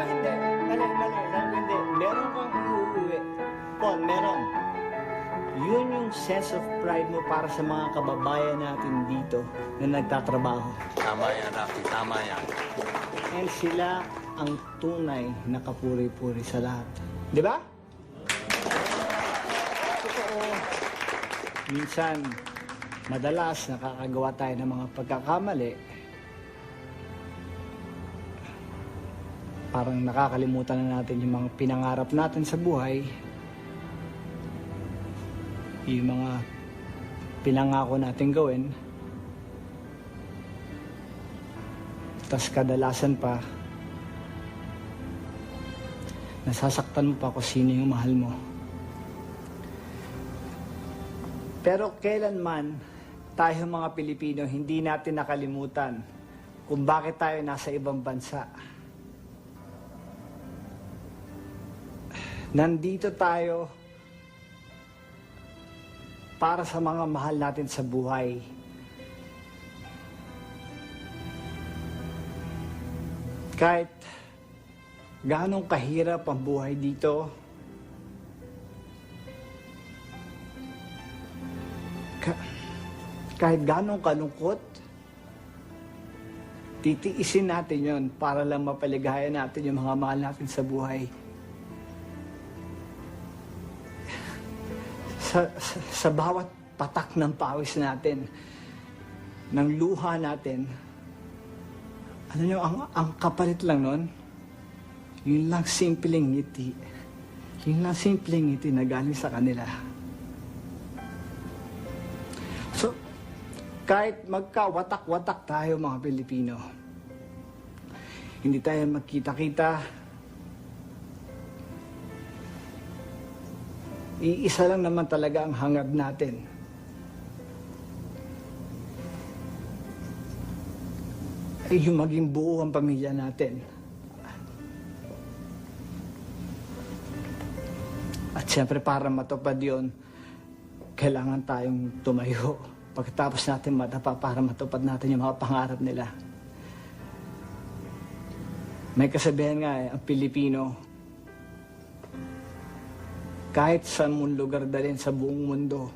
hindi. Hindi. Meron kang iuuwi. Paul, meron. Yun yung sense of pride mo para sa mga kababayan natin dito na nagtatrabaho. Tama yan, Rafi. Tama yan. And sila ang tunay na kapuri-puri sa lahat. Di ba? Totoo. Minsan, madalas nakakagawa tayo ng mga pagkakamali. Parang nakakalimutan na natin yung mga pinangarap natin sa buhay. Yung mga pinangako natin gawin. Tas kadalasan pa, nasasaktan mo pa kung sino yung mahal mo. Pero kailanman, tayo mga Pilipino, hindi natin nakalimutan kung bakit tayo nasa ibang bansa. Nandito tayo para sa mga mahal natin sa buhay. Kahit ganong kahirap ang buhay dito, kahit ganong kalungkot, titiisin natin yon para lang mapaligaya natin yung mga mahal natin sa buhay. Sa bawat patak ng pawis natin, ng luha natin, ano nyo, ang kapalit lang nun, yun lang simpleng ngiti. Yun lang simpleng ngiti na galing sa kanila. So, kahit magkawatak-watak tayo mga Pilipino, hindi tayo magkita-kita, iisa lang naman talaga ang hangad natin. Ay yung maging buo ang pamilya natin. At siyempre para matupad yun, kailangan tayong tumayo. Pagkatapos natin matapa para matupad natin yung mga pangarap nila. May kasabihan nga ang Pilipino, kahit sa mong lugar dalhin sa buong mundo,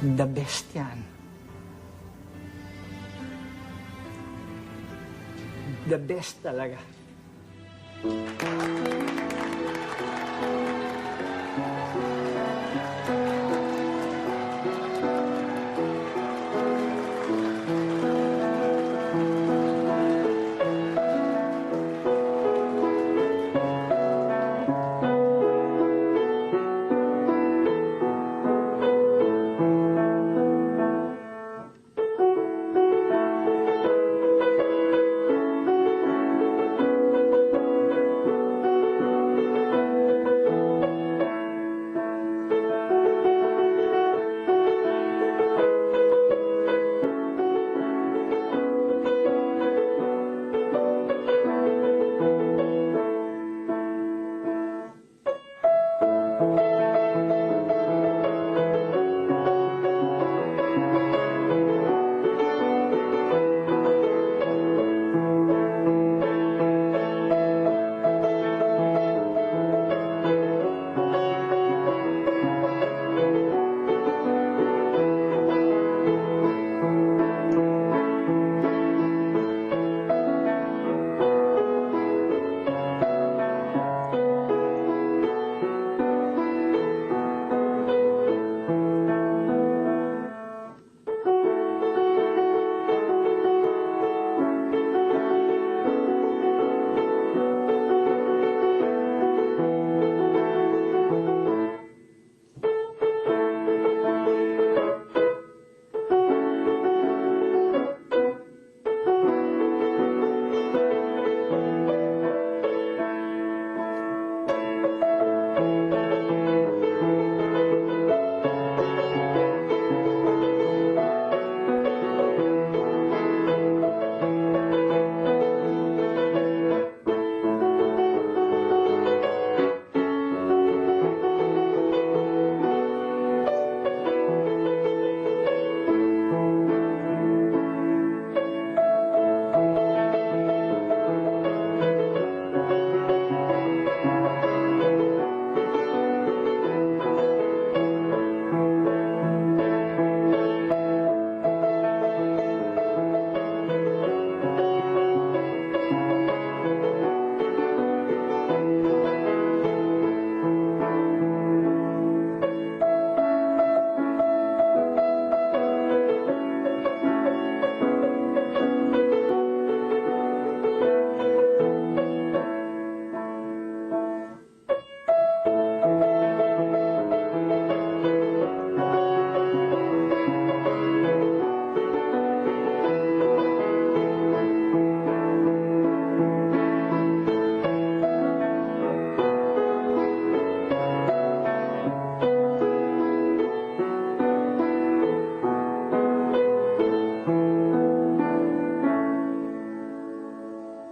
the best yan. The best talaga.